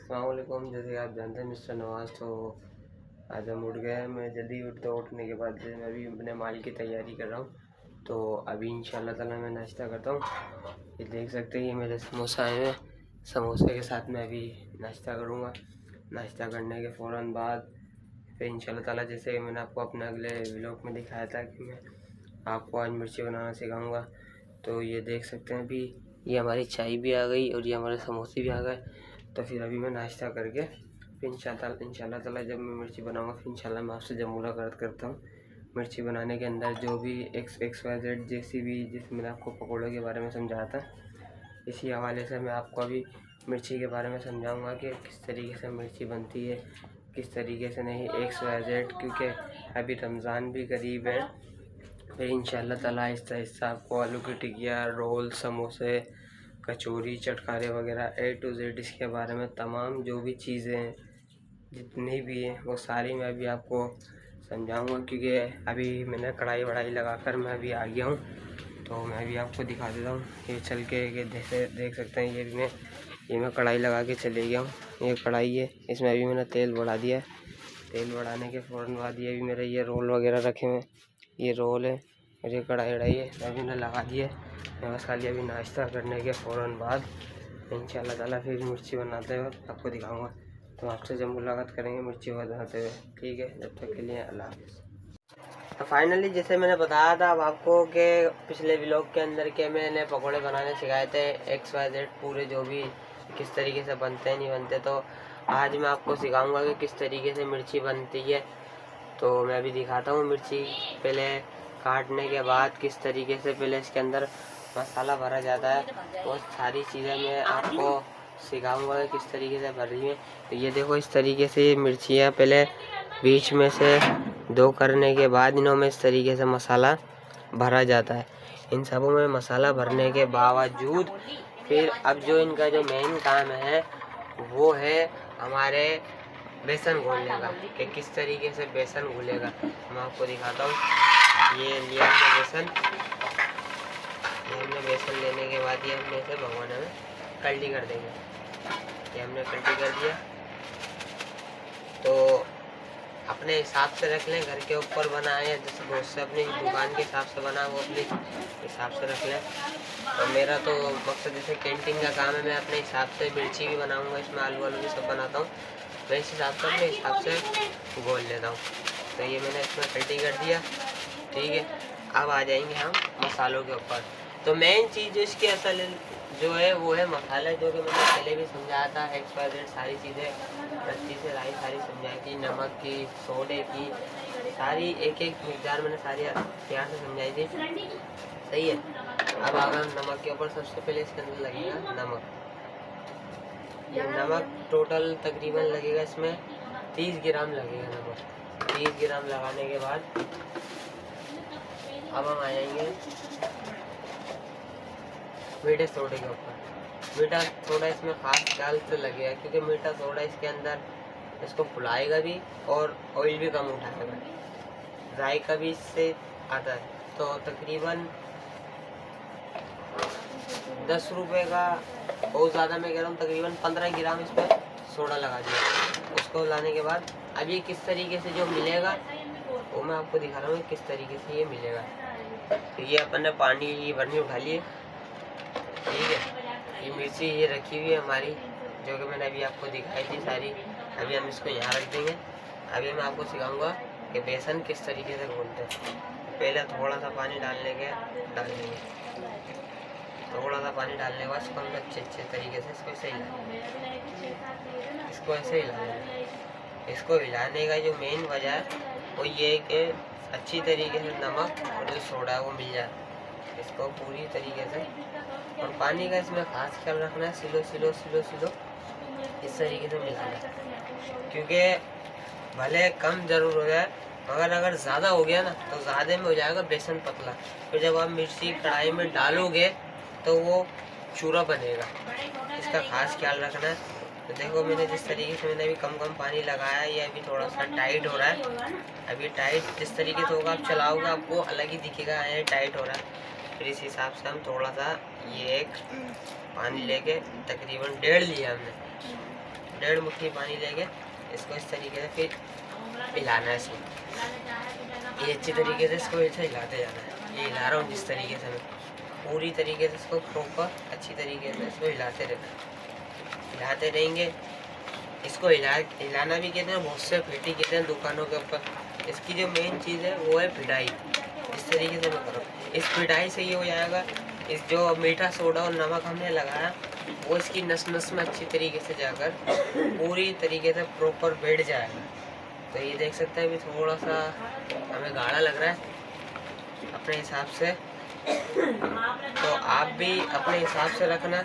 अस्सलाम वालेकुम। जैसे कि आप जानते हैं मिस्टर नवाज़, तो आज हम उठ गए। मैं जल्दी उठने के बाद मैं अभी अपने माल की तैयारी कर रहा हूँ। तो अभी इंशाल्लाह ताला मैं नाश्ता करता हूँ। ये देख सकते हैं, ये मेरे समोसा आए हैं। समोसे के साथ मैं अभी नाश्ता करूँगा। नाश्ता करने के फ़ौरन बाद फिर इंशाल्लाह ताला, जैसे मैंने आपको अपने अगले व्लॉग में दिखाया था कि मैं आपको आज मिर्ची बनाना सिखाऊँगा। तो ये देख सकते हैं, अभी ये हमारी चाय भी आ गई और ये हमारे समोसे भी आ गए। तो फिर अभी मैं नाश्ता करके फिर इंशाल्लाह ताला जब मैं मिर्ची बनाऊंगा फिर इंशाल्लाह मैं आपसे जब मुलाकात करता हूँ। मिर्ची बनाने के अंदर जो भी XYZ जैसी भी, जिस मैंने आपको पकौड़ों के बारे में समझाया था, इसी हवाले से मैं आपको अभी मिर्ची के बारे में समझाऊंगा कि किस तरीके से मिर्ची बनती है, किस तरीके से नहीं, XYZ। क्योंकि अभी रमज़ान भी करीब है। फिर इंशाल्लाह ताला आहिस्ता आहिस्ता आपको आलू की टिकिया, रोल, समोसे, कचौरी, चटखारे वगैरह A to Z इसके बारे में तमाम जो भी चीज़ें हैं, जितनी भी हैं, वो सारी मैं अभी आपको समझाऊंगा। क्योंकि अभी मैंने कढ़ाई वढ़ाई लगा कर मैं अभी आ गया हूँ। तो मैं अभी आपको दिखा देता हूँ। ये चल के देख सकते हैं, ये मैं कढ़ाई लगा के चले गया हूँ। ये कढ़ाई है, इसमें अभी मैंने तेल बढ़ा दिया है। तेल बढ़ाने के फ़ौरन बाद ये भी मेरे ये रोल वगैरह रखे हुए हैं, ये रोल है और ये कढ़ाई है, अभी मैंने लगा दिया है। मैं बस खाली अभी नाश्ता करने के फ़ौरन बाद इंशाल्लाह ताला फिर मिर्ची बनाते हुए आपको दिखाऊंगा। तो आपसे जब मुलाकात करेंगे मिर्ची बनाते हुए, ठीक है। जब तक के लिए अल्लाह हाफ़िज़। तो फाइनली जैसे मैंने बताया था अब आपको कि पिछले व्लॉग के अंदर के मैंने पकौड़े बनाने सिखाए थे, XYZ पूरे जो भी किस तरीके से बनते हैं नहीं बनते। तो आज मैं आपको सिखाऊंगा कि किस तरीके से मिर्ची बनती है। तो मैं अभी दिखाता हूँ मिर्ची पहले काटने के बाद किस तरीके से पहले इसके अंदर मसाला भरा जाता है। वो सारी चीज़ें मैं आपको सिखाऊंगा कि किस तरीके से भर रही है। तो ये देखो, इस तरीके से ये मिर्चियाँ पहले बीच में से दो करने के बाद इन्हों में इस तरीके से मसाला भरा जाता है। इन सबों में मसाला भरने के बावजूद फिर अब जो इनका जो मेन काम है वो है हमारे बेसन घोलने का, कि किस तरीके से बेसन घुलेगा। मैं आपको दिखाता हूँ। ये लिया हमने बेसन। ये हमने बेसन लेने के बाद ये हमने इसे भगोने में कल्टी कर देंगे। ये हमने कल्टी कर दिया। तो अपने हिसाब से रख लें, घर के ऊपर बनाए या जैसे बहुत से अपनी दुकान के हिसाब से बना वो अपने हिसाब से रख लें। और मेरा तो मकसद जैसे कैंटीन का काम है, मैं अपने हिसाब से मिर्ची भी बनाऊंगा, इसमें आलू वालू भी सब बनाता हूँ। मैं इस हिसाब से अपने हिसाब से घोल लेता हूँ। तो ये मैंने इसमें कल्टी कर दिया, ठीक है। अब आ जाएंगे हम मसालों के ऊपर। तो मेन चीज़ जो इसकी असल जो है वो है मसाला, जो कि मैंने पहले भी समझाया था। XYZ सारी चीज़ें रत्ती से लाई सारी समझाई थी, नमक की, सोडे की, सारी एक एक मिकदार मैंने सारी प्यार से समझाई थी, सही है। अब अगर नमक के ऊपर सबसे पहले इसके अंदर लगेगा नमक। ये नमक टोटल तकरीबन लगेगा इसमें 30 ग्राम लगेगा नमक। 30 ग्राम लगाने के बाद अब हम आ जाएंगे मीठे सोडे के ऊपर। मीठा सोडा इसमें खास ख्याल से लगेगा, क्योंकि मीठा सोडा इसके अंदर इसको फुलाएगा भी और ऑयल भी कम उठाएगा, जायका भी इससे आता है। तो तकरीबन 10 रुपये का, बहुत ज़्यादा मैं कह रहा हूँ, तकरीबन 15 ग्राम इस पर सोडा लगा दिया। उसको लाने के बाद अब ये किस तरीके से जो मिलेगा वो मैं आपको दिखा रहा हूँ किस तरीके से ये मिलेगा। तो ये अपन ने पानी ये भरनी उठा लिए, ठीक है। ये मिर्ची ये रखी हुई है हमारी, जो कि मैंने अभी आपको दिखाई थी सारी। अभी हम इसको यहाँ रख देंगे। अभी मैं आपको सिखाऊंगा कि बेसन किस तरीके से घोलते हैं। पहले थोड़ा सा पानी डाल देंगे। थोड़ा सा पानी डालने के बाद इसको हम अच्छे तरीके से इसको ऐसे हिलाएंगे। इसको ऐसे हिलाएंगे। इसको हिलाने का जो मेन वजह है वो ये है कि अच्छी तरीके से नमक और जो सोडा है वो मिल जाए इसको पूरी तरीके से। और पानी का इसमें खास ख्याल रखना है, सिलो सिलो सिलो सिलो इस तरीके से मिलाना, क्योंकि भले कम ज़रूर हो जाए मगर अगर ज़्यादा हो गया ना तो ज़्यादा में हो जाएगा बेसन पतला। फिर जब आप मिर्ची कढ़ाई में डालोगे तो वो चूरा बनेगा, इसका खास ख्याल रखना है। तो देखो मैंने जिस तरीके से मैंने अभी कम पानी लगाया, ये अभी थोड़ा सा टाइट हो रहा है। अभी टाइट जिस तरीके से होगा आप चलाओगे आपको अलग ही दिखेगा ये टाइट हो रहा है। फिर इस हिसाब से हम थोड़ा सा ये एक पानी लेके तकरीबन 1.5 लिया हमने, 1.5 मुट्ठी पानी लेके इसको इस तरीके से फिर हिलाना है इसको। ये अच्छी तरीके से इसको ऐसे हिलाते जाना है। ये हिला रहा हूँ जिस तरीके से मैं, पूरी तरीके से इसको प्रॉपर अच्छी तरीके से इसको हिलाते रहना है। हिलाते रहेंगे इसको। हिलाना भी कहते हैं, बहुत से फेटी कहते हैं दुकानों के ऊपर। इसकी जो मेन चीज़ है वो है पिटाई। इस तरीके से मैं करूँ, इस पिटाई से ये हो जाएगा, इस जो मीठा सोडा और नमक हमने लगाया वो इसकी नस नस में अच्छी तरीके से जाकर पूरी तरीके से प्रॉपर बैठ जाएगा। तो ये देख सकते हैं अभी थोड़ा सा हमें गाढ़ा लग रहा है अपने हिसाब से, तो आप भी अपने हिसाब से रखना,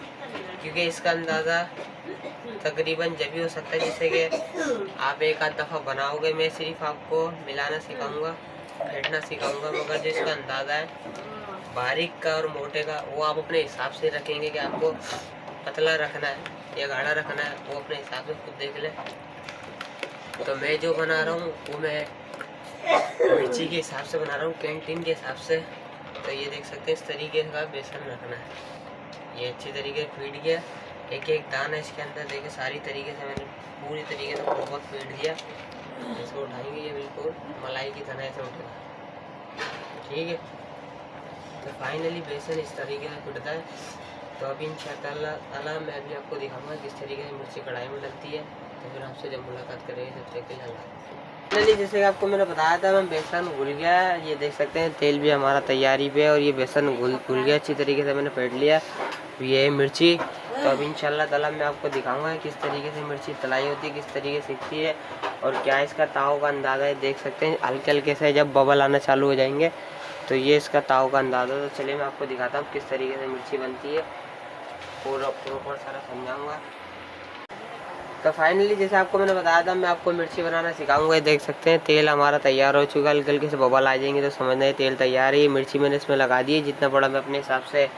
क्योंकि इसका अंदाज़ा तकरीबन जब भी हो सकता है जैसे कि आप एक आध दफ़ा बनाओगे। मैं सिर्फ आपको मिलाना सिखाऊंगा, फेंटना सिखाऊंगा, मगर जो इसका अंदाज़ा है बारीक का और मोटे का वो आप अपने हिसाब से रखेंगे कि आपको पतला रखना है या गाढ़ा रखना है, वो अपने हिसाब से खुद देख लें। तो मैं जो बना रहा हूँ वो मैं मिर्ची के हिसाब से बना रहा हूँ, कैंटीन के हिसाब से। तो ये देख सकते हैं इस तरीके का बेसन रखना है। ये अच्छी तरीके से फीट गया, एक एक दाना इसके अंदर देखिए सारी तरीके से मैंने पूरी तरीके से बहुत फीट दिया। इसको उठाएंगे ये बिल्कुल मलाई की तरह से उठेगा, ठीक है। तो फाइनली बेसन इस तरीके से फटता है। तो अभी इंशाअल्लाह मैं अभी आपको दिखाऊंगा किस तरीके से मिर्ची कढ़ाई में डलती है। तो फिर आपसे जब मुलाकात करेंगे तब तक के लिए फाइनली जैसे कि आपको मैंने बताया था, मैं बेसन घुल गया। ये देख सकते हैं तेल भी हमारा तैयारी पे है और ये बेसन घुल गया अच्छी तरीके से, मैंने फेंट लिया। ये है मिर्ची। तो अब इंशाअल्लाह ताला मैं आपको दिखाऊंगा किस तरीके से मिर्ची तलाई होती है, किस तरीके से सीखती है और क्या इसका ताव का अंदाज़ा है। देख सकते हैं हल्के हल्के से जब बबल आना चालू हो जाएंगे तो ये इसका ताव का अंदाज़ा। तो चलिए मैं आपको दिखाता हूँ किस तरीके से मिर्ची बनती है, पूरा सारा समझाऊँगा। तो फाइनली जैसे आपको मैंने बताया था मैं आपको मिर्ची बनाना सिखाऊंगा। ये देख सकते हैं तेल हमारा तैयार हो चुका है, हल्के हल्के से बबल आ जाएंगे तो समझना है तेल तैयार है। ये मिर्ची मैंने इसमें लगा दी है, जितना बड़ा मैं अपने हिसाब से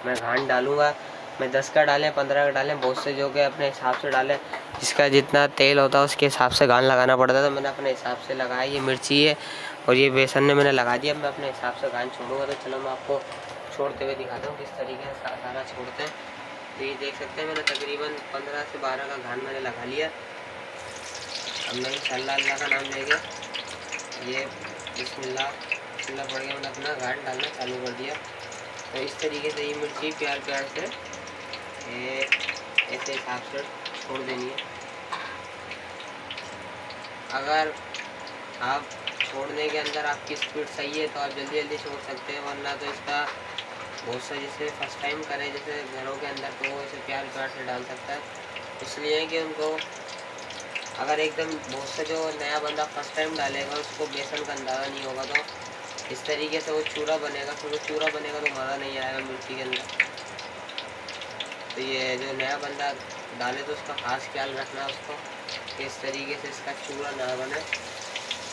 मैं घान डालूंगा। मैं 10 का डालें 15 का डालें, बहुत से जो कि अपने हिसाब से डालें, जिसका जितना तेल होता है उसके हिसाब से घान लगाना पड़ता है। तो मैंने अपने हिसाब से लगाया। ये मिर्ची है और ये बेसन ने मैंने लगा दिया। मैं अपने हिसाब से घान छोड़ूंगा। तो चलो मैं आपको छोड़ते हुए दिखाता हूँ किस तरीके से सारा छोड़ते हैं। तो ये देख सकते हैं मैंने तकरीबन 15 से 12 का घान मैंने लगा लिया। अब मैं इंशाअल्लाह अल्लाह का नाम लेके ये बिस्मिल्लाह पढ़ के मैंने अपना घान डालना चालू कर दिया। तो इस तरीके से ये मिर्ची प्यार प्यार से ये ऐसे हिसाब से छोड़ देनी है। अगर आप छोड़ने के अंदर आपकी स्पीड सही है तो आप जल्दी जल्दी छोड़ सकते हैं, वरना तो इसका बहुत सा जैसे फर्स्ट टाइम करें जैसे घरों के अंदर तो वो ऐसे प्यार प्यार से डाल सकता है। इसलिए कि उनको अगर एकदम बहुत से जो नया बंदा फर्स्ट टाइम डालेगा उसको बेसन का अंदाज़ा नहीं होगा तो इस तरीके से वो चूरा बनेगा। फिर वो चूरा बनेगा तो मज़ा नहीं आएगा मिर्ची के अंदर। तो ये जो नया बंदा डाले तो उसका खास ख्याल रखना उसको कि इस तरीके से इसका चूरा ना बने।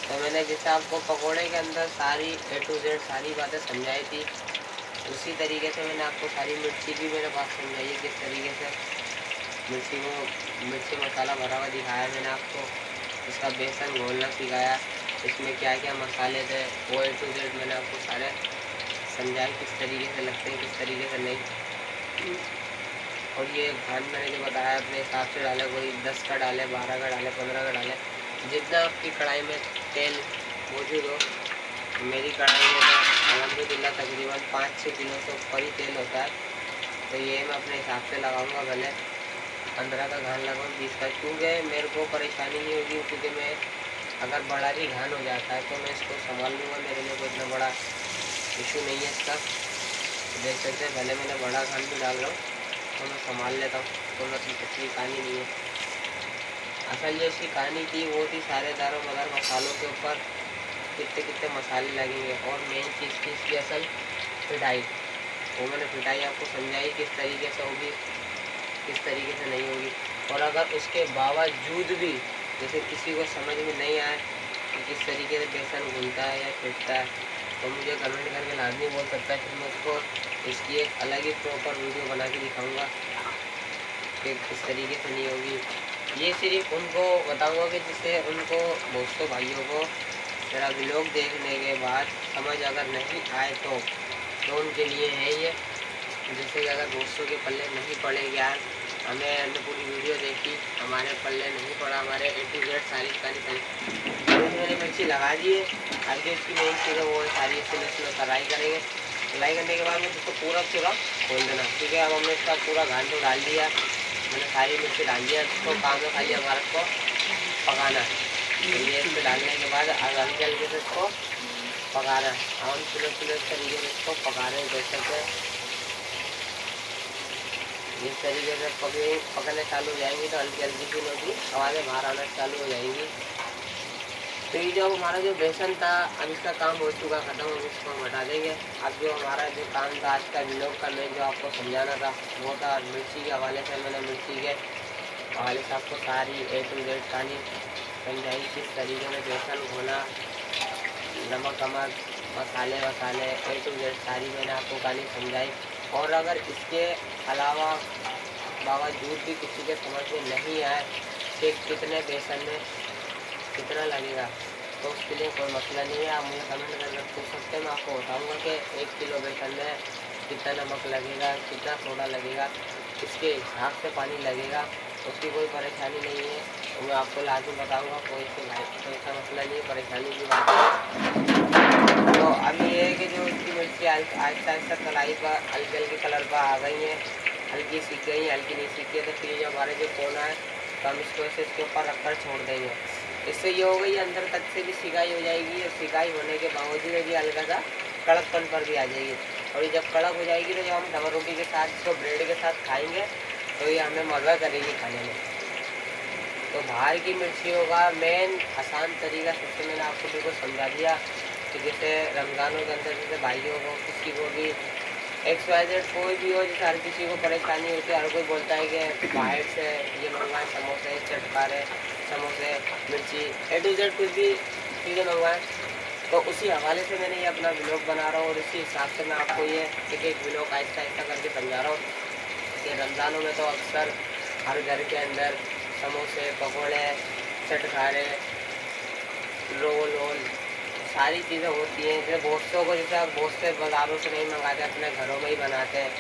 तो मैंने जैसे आपको पकोड़े के अंदर सारी A to Z सारी बातें समझाई थी, उसी तरीके से मैंने आपको सारी मिर्ची भी मेरे पास समझाई है किस तरीके से मिर्ची मसाला भरा हुआ दिखाया मैंने आपको। इसका बेसन घोलना सिखाया, इसमें क्या क्या मसाले थे वो A to Z मैंने आपको सारे समझाए किस तरीके से लगते हैं किस तरीके से नहीं। और ये घान मैंने जो बताया अपने हिसाब से डाले, कोई 10 का डाले 12 का डाले 15 का डाले, जितना आपकी कढ़ाई में तेल मौजूद हो। मेरी कढ़ाई में तो अल्हम्दुलिल्लाह तकरीबन 5-6 किलो से ऊपर ही तेल होता है। तो ये मैं अपने हिसाब से लगाऊंगा, भले 15 का घान लगाऊँ 20 का, क्योंकि मेरे को परेशानी नहीं होगी। क्योंकि मैं अगर बड़ा भी घान हो जाता है तो मैं इसको संभाल लूँगा, मेरे लिए कोई इतना बड़ा इशू नहीं है इसका। देख सकते हैं भले मैंने बड़ा घान भी डाल रहा हूँ तो मैं संभाल लेता हूँ, तो मतलब इतनी कहानी नहीं है। असल जो इसकी कहानी थी वो थी सारे दारों मदार मसालों के ऊपर कितने कितने मसाले लगेंगे, और मेन चीज़ थी इसकी असल पिटाई। वो मैंने पिटाई आपको समझाई किस तरीके से होगी किस तरीके से नहीं होगी। और अगर उसके बावजूद भी जैसे किसी को समझ में नहीं आए कि किस तरीके से बेसन घुलता है या फिटता है तो मुझे कमेंट करके लाजमी बोल सकता है, फिर मैं उसको इसकी एक अलग ही प्रॉपर वीडियो बना के दिखाऊँगा कि किस तरीके से नहीं होगी। ये सिर्फ उनको बताऊँगा कि जिससे उनको दोस्तों भाइयों को मेरा व्लॉग देखने के बाद समझ अगर नहीं आए तो उनके लिए है ये। जैसे कि अगर दोस्तों के पल्ले नहीं पड़े यार हमने पूरी वीडियो देखी, हमारे पल्ले नहीं पड़ा, हमारे A to Z सारी मैंने मिर्ची लगा दी है। आगे इसकी मेन चीज़ है वो सारी इसमें फ्राई करेंगे। फ्राई करने के बाद में इसको पूरा खोल देना, ठीक है। अब हमने इसका पूरा घान तो डाल दिया, मैंने सारी मिर्ची डाल दिया। इसको काम में खाली हमारे को पकाना, तो ये इसको डालने के बाद हल्के हल्के से इसको पकाना। हम स्लो तरीके से इसको पका रहे हैं, देख सकते हैं। इस तरीके से पकने चालू हो जाएंगी तो हल्की हल्की सी होगी, आवाज़ें बाहर आना चालू हो जाएंगी। तो ये जो हमारा जो बेसन था, अब इसका काम हो चुका ख़त्म, हम इसको हम हटा देंगे। अब जो हमारा जो काम था आज का व्लॉग का, मैं जो आपको समझाना था वो था मिर्ची के हवाले से। मैंने मिर्ची के हवाले से आपको सारी A to Z कहानी समझाई, किस तरीके में बेसन घोना, नमक मसाले A to Z सारी मैंने आपको कहानी समझाई। और अगर इसके अलावा बावजूद भी किसी के समझ में नहीं आए कि कितने बेसन में कितना लगेगा, तो उसके लिए कोई मसला नहीं है, आप मुझे कमेंट करके पूछ सकते हैं। मैं आपको बताऊंगा कि 1 किलो बेसन में कितना नमक लगेगा, कितना सोडा लगेगा, इसके हिसाब से पानी लगेगा, उसकी कोई परेशानी नहीं है। तो मैं आपको लाजमी बताऊंगा, कोई ऐसा मसला नहीं है, परेशानी की बात है। तो अब ये है कि जो इसकी मिर्ची आहिस्ता आहिस्ता कढ़ाई पर हल्की हल्की कलर पर आ गई हैं, हल्की सीख गई हैं, हल्की नहीं सीखी है, तो फिर जो हमारे जो कोना है तो हम इसको ऐसे इसके ऊपर रख कर छोड़ देंगे। इससे ये हो गई अंदर तक से भी सिकाई हो जाएगी, और सिकाई होने के बावजूद भी हल्का सा कड़कपन पर भी आ जाएगी। और ये जब कड़क हो जाएगी तो जब हम डबल रोटी के साथ इसको ब्रेड के साथ खाएंगे तो ये हमें मज़ा करेगी खाने में। तो बाहर की मिर्चियों का मेन आसान तरीका सबसे मैंने आपको बिल्कुल समझा दिया कि जैसे रमज़ानों के अंदर जैसे भाइयों को किसी को भी XYZ कोई भी हो, जैसे हर किसी को परेशानी होती है, हर कोई बोलता है कि बाहर से ये मंगवाएं, समोसे, चटकारे, समोसे, मिर्ची A to Z कुछ भी चीज़ें मंगवाएं। तो उसी हवाले से मैंने ये अपना व्लॉग बना रहा हूँ, और इसी हिसाब से मैं आपको ये एक व्लॉग आहिस्ता आहिस्ता करके समझा रहा हूँ कि रमज़ानों में तो अक्सर हर घर के अंदर समोसे, पकौड़े, चटकारे, रोल सारी चीज़ें होती हैं। जैसे भोजों को जैसे आप भोज से बाज़ारों से नहीं मंगाते, अपने घरों में ही बनाते हैं।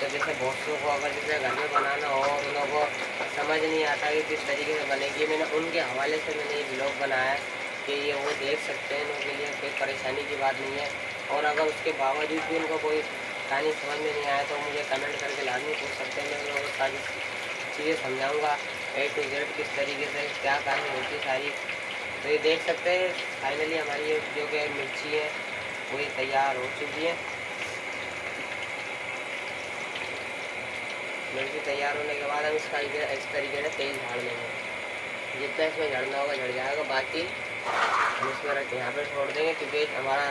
तो जैसे भोजों को अगर जैसे घर में बनाना हो और उन लोगों को समझ नहीं आता कि किस तरीके से बनेगी, मैंने उनके हवाले से मैंने ये व्लॉग बनाया है कि ये वो देख सकते हैं, उनके लिए कोई परेशानी की बात नहीं है। और अगर उसके बावजूद भी उनको कोई कहानी समझ में नहीं आया तो मुझे कमेंट करके लाजमी पूछ सकते हैं, मैं उन लोगों को सारी चीज़ें समझाऊँगा A to Z किस तरीके से क्या कहानी होती है सारी। तो ये देख सकते हैं फाइनली हमारी ये जो कि मिर्ची है वो ये तैयार हो चुकी है। मिर्ची तैयार होने के बाद हम इसका इस तरीके से तेल झाड़ लेंगे, जितना इसमें झड़ना होगा झड़ जाएगा, बाकी हम इसमें रख यहाँ पे छोड़ देंगे, क्योंकि हमारा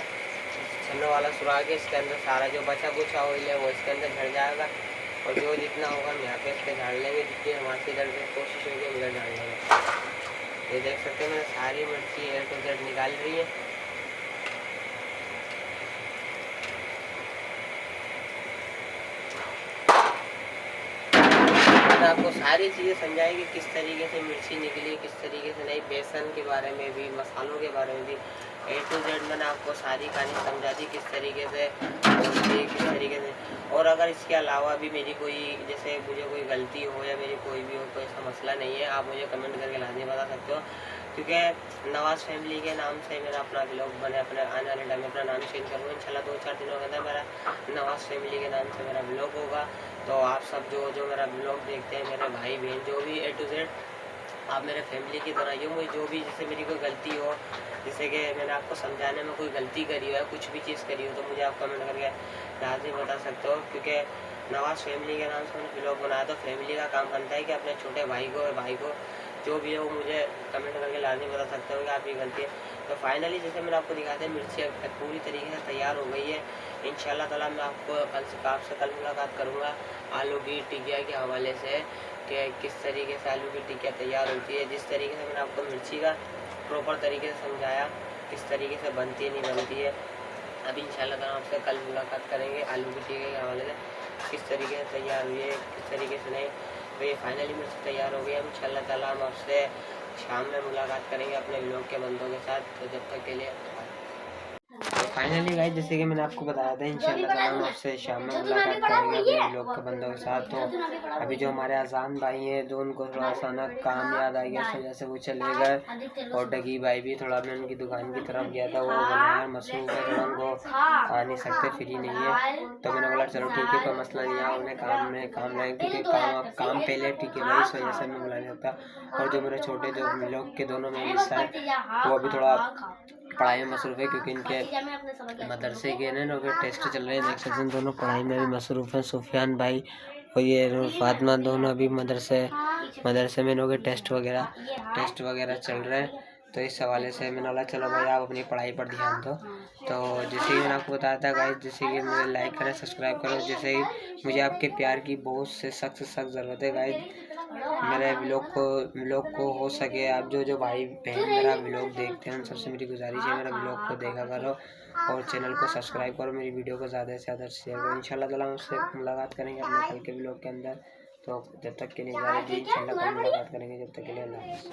छन्नों वाला सुराख है, इसके अंदर सारा जो बचा कुचा ऑयल है वो इसके अंदर झड़ जाएगा। और जो जितना होगा हम यहाँ पे इसके झाड़ लेंगे, जितनी हमारी इधर से कोशिश होगी हम इधर झाड़ लेंगे। ये देख सकते हैं मैंने सारी मिर्ची A to Z निकाल रही है। मैंने आपको सारी चीज़ें समझाई कि किस तरीके से मिर्ची निकली, किस तरीके से नहीं, बेसन के बारे में भी, मसालों के बारे में भी A to Z मैंने आपको सारी कहानी समझा दी किस तरीके से किस तरीके से। और अगर इसके अलावा भी मेरी कोई जैसे मुझे कोई गलती हो या मेरी कोई भी हो, कोई ऐसा मसला नहीं है, आप मुझे कमेंट करके लाजमी बता सकते हो। क्योंकि नवाज़ फैमिली के नाम से मेरा अपना व्लॉग बने, अपने आने वाले टाइम में अपना नाम चेंज करूँगा इंशाल्लाह। 2-4 दिनों के अंदर मेरा नवाज़ फैमिली के नाम से मेरा व्लॉग होगा। तो आप सब जो मेरा व्लॉग देखते हैं, मेरे भाई बहन जो भी A to Z, आप मेरे फैमिली की तरह ही हो। मुझे जो भी जैसे मेरी कोई गलती हो, जैसे कि मैंने आपको समझाने में कोई गलती करी हो या कुछ भी चीज़ करी हो, तो मुझे आप कमेंट करके लाजमी बता सकते हो। क्योंकि नवाज़ फैमिली के नाम से मैंने व्लॉग बनाया, तो फैमिली का काम बनता है कि अपने छोटे भाई को जो भी है वो मुझे कमेंट करके लाजमी बता सकते हो कि आपकी गलती है। तो फाइनली जैसे मैंने आपको दिखाते हैं मिर्ची पूरी तरीके से तैयार हो गई है। इंशाल्लाह ताला मैं आपको आपसे कल मुलाकात करूँगा आलू की टिकिया के हवाले से कि किस तरीके से आलू की टिकिया तैयार होती है। जिस तरीके से मैंने आपको मिर्ची का प्रॉपर तरीके से समझाया किस तरीके से बनती है नहीं बनती है, अब इंशाल्लाह ताला आपसे कल मुलाकात करेंगे आलू की टिकिया के हवाले से किस तरीके से तैयार हुई है, किस तरीके से नहीं। तो ये फाइनली मिर्ची तैयार हो गई। हम इंशाल्लाह ताला हम आपसे शाम में मुलाकात करेंगे अपने व्लॉग के बंदों के साथ। तो जब तक के लिए फाइनली गाइस जैसे कि मैंने आपको बताया था इंशाल्लाह ताला हम आपसे शाम में मुलाकात करेंगे अपने लोग के बंदों के साथ। तो अभी जो हमारे आसान भाई हैं तो उनको थोड़ा सा ना काम याद आ गया, इस वजह से वो चले गए। और डगी भाई भी थोड़ा मैं उनकी दुकान की तरफ गया था, वो बनाया मसरूफ है थोड़ा, उनको आ नहीं सकते, फ्री नहीं है। तो मैंने बोला चलो ठीक है कोई मसला नहीं है, उन्हें काम में काम रहें क्योंकि काम पहले ठीक है भाई, इस वजह से मैं बुला नहीं सकता। और जो मेरे छोटे जो लोग के दोनों में हिस्सा है वो अभी थोड़ा पढ़ाई में मसरूफ़ है क्योंकि इनके मदरसे के ना टेस्ट चल रहे हैं, देख सकते हैं दोनों पढ़ाई में भी मसरूफ़ हैं। सुफियान भाई और ये नूर फातिमा दोनों अभी मदरसे में इनके टेस्ट वगैरह चल रहे हैं। तो इस हवाले से मैंने बोला चलो भाई आप अपनी पढ़ाई पर ध्यान दो। तो जैसे ही मैंने आपको बताया था गाइस, जैसे कि मुझे लाइक करें, सब्सक्राइब करो, जैसे ही मुझे आपके प्यार की बहुत से सख्त ज़रूरत है गाइस। मेरे व्लॉग को हो सके आप जो भाई बहन मेरा व्लॉग देखते हैं उन सबसे मेरी गुजारिश है मेरा व्लॉग को देखा करो और चैनल को सब्सक्राइब करो, मेरी वीडियो को ज़्यादा से ज़्यादा शेयर करो। इंशाल्लाह ताला हम उससे मुलाकात करेंगे अपने कल के व्लॉग के अंदर। तो जब तक के लिए इंशाल्लाह कल मुलाकात करेंगे, जब तक के लिए अल्लाह हाफ़िज़।